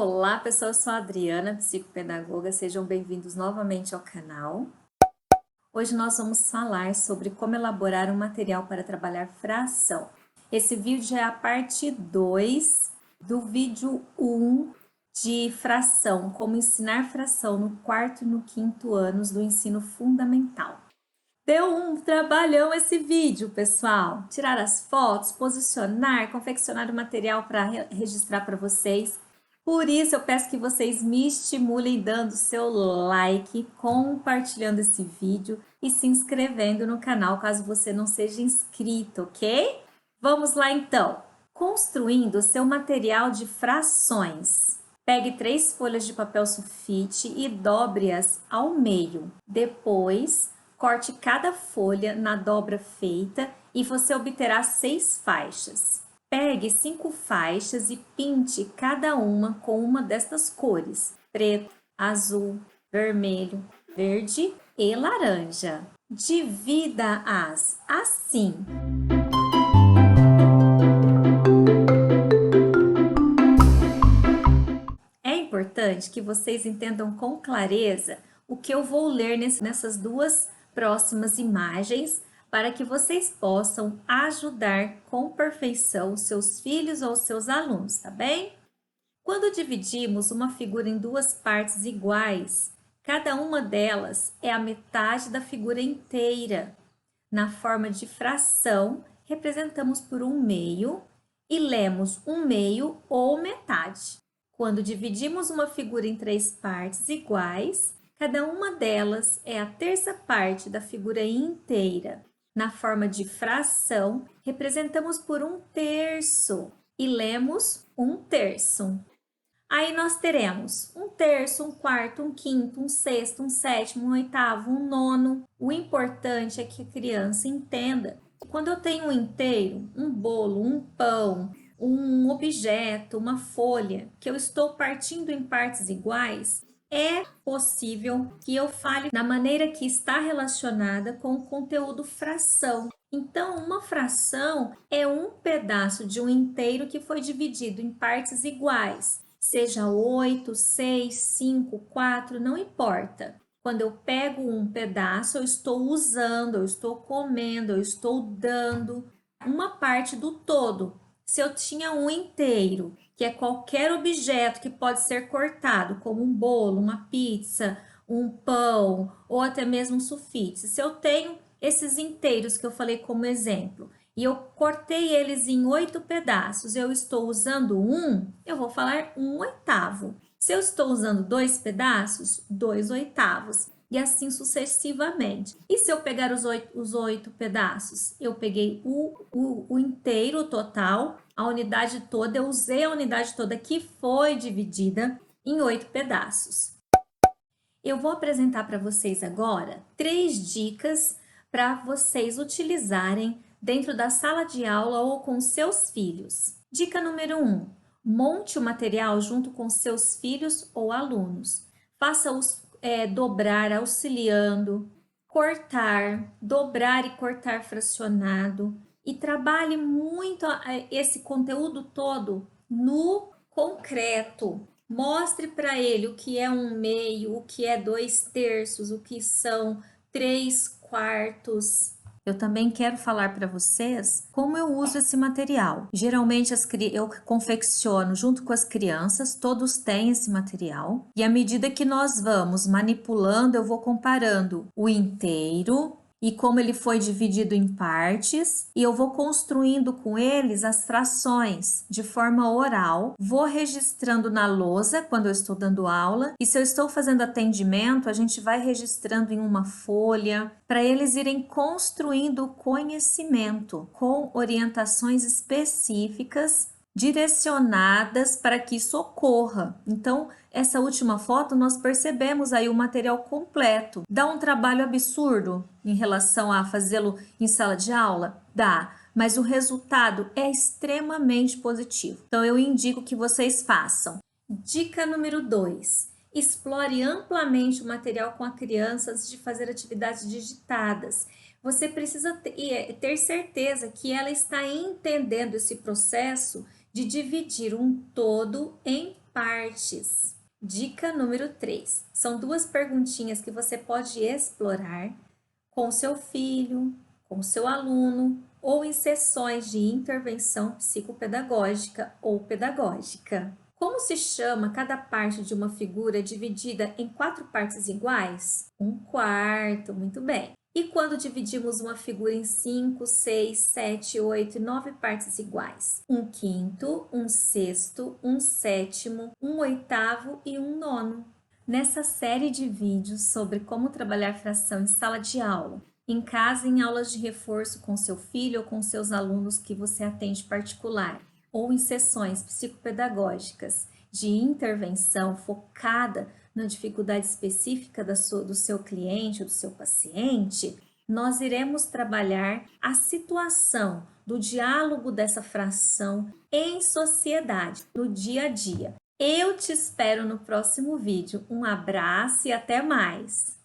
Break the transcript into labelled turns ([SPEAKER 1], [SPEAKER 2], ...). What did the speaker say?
[SPEAKER 1] Olá, pessoal, eu sou a Adriana, psicopedagoga, sejam bem-vindos novamente ao canal. Hoje nós vamos falar sobre como elaborar um material para trabalhar fração. Esse vídeo é a parte 2 do vídeo 1 de fração, como ensinar fração no quarto e no quinto anos do ensino fundamental. Deu um trabalhão esse vídeo, pessoal. Tirar as fotos, posicionar, confeccionar o material para registrar para vocês. Por isso, eu peço que vocês me estimulem dando seu like, compartilhando esse vídeo e se inscrevendo no canal, caso você não seja inscrito, ok? Vamos lá, então. Construindo o seu material de frações. Pegue 3 folhas de papel sulfite e dobre-as ao meio. Depois, corte cada folha na dobra feita e você obterá 6 faixas. Pegue 5 faixas e pinte cada uma com uma destas cores: preto, azul, vermelho, verde e laranja. Divida-as assim. É importante que vocês entendam com clareza o que eu vou ler nessas duas próximas imagens, para que vocês possam ajudar com perfeição seus filhos ou seus alunos, tá bem? Quando dividimos uma figura em duas partes iguais, cada uma delas é a metade da figura inteira. Na forma de fração, representamos por 1/2 e lemos 1/2 ou metade. Quando dividimos uma figura em 3 partes iguais, cada uma delas é a terça parte da figura inteira. Na forma de fração, representamos por 1/3 e lemos 1/3. Aí nós teremos 1/3, 1/4, 1/5, 1/6, 1/7, 1/8, 1/9. O importante é que a criança entenda que quando eu tenho um inteiro, um bolo, um pão, um objeto, uma folha, que eu estou partindo em partes iguais, é possível que eu fale da maneira que está relacionada com o conteúdo fração. Então, uma fração é um pedaço de um inteiro que foi dividido em partes iguais, seja 8, 6, 5, 4, não importa. Quando eu pego um pedaço, eu estou usando, eu estou comendo, eu estou dando uma parte do todo. Se eu tinha um inteiro, que é qualquer objeto que pode ser cortado, como um bolo, uma pizza, um pão ou até mesmo um sulfite. Se eu tenho esses inteiros que eu falei como exemplo e eu cortei eles em 8 pedaços, eu estou usando eu vou falar 1/8. Se eu estou usando 2 pedaços, 2/8. E assim sucessivamente. E se eu pegar os 8 pedaços? Eu peguei o inteiro, o total, a unidade toda, eu usei a unidade toda que foi dividida em 8 pedaços. Eu vou apresentar para vocês agora 3 dicas para vocês utilizarem dentro da sala de aula ou com seus filhos. Dica número 1. Monte o material junto com seus filhos ou alunos. Faça-os dobrar auxiliando, cortar, dobrar e cortar fracionado e trabalhe muito esse conteúdo todo no concreto. Mostre para ele o que é 1/2, o que é 2/3, o que são 3/4. Eu também quero falar para vocês como eu uso esse material. Geralmente eu confecciono junto com as crianças, todos têm esse material. E à medida que nós vamos manipulando, eu vou comparando o inteiro e como ele foi dividido em partes, e eu vou construindo com eles as frações de forma oral, vou registrando na lousa quando eu estou dando aula, e se eu estou fazendo atendimento, a gente vai registrando em uma folha, para eles irem construindo o conhecimento com orientações específicas direcionadas para que isso ocorra. Então, essa última foto nós percebemos aí o material completo. Dá um trabalho absurdo em relação a fazê-lo em sala de aula? Dá, mas o resultado é extremamente positivo. Então, eu indico que vocês façam. Dica número 2. Explore amplamente o material com a criança antes de fazer atividades digitadas. Você precisa ter certeza que ela está entendendo esse processo de dividir um todo em partes. Dica número 3. São duas perguntinhas que você pode explorar com seu filho, com seu aluno ou em sessões de intervenção psicopedagógica ou pedagógica. Como se chama cada parte de uma figura dividida em 4 partes iguais? 1/4, muito bem. E quando dividimos uma figura em 5, 6, 7, 8 e 9 partes iguais? 1/5, 1/6, 1/7, 1/8 e 1/9. Nessa série de vídeos sobre como trabalhar fração em sala de aula, em casa, em aulas de reforço com seu filho ou com seus alunos que você atende particular, ou em sessões psicopedagógicas de intervenção focada na dificuldade específica do seu cliente ou do seu paciente, nós iremos trabalhar a situação do diálogo dessa fração em sociedade, no dia a dia. Eu te espero no próximo vídeo. Um abraço e até mais!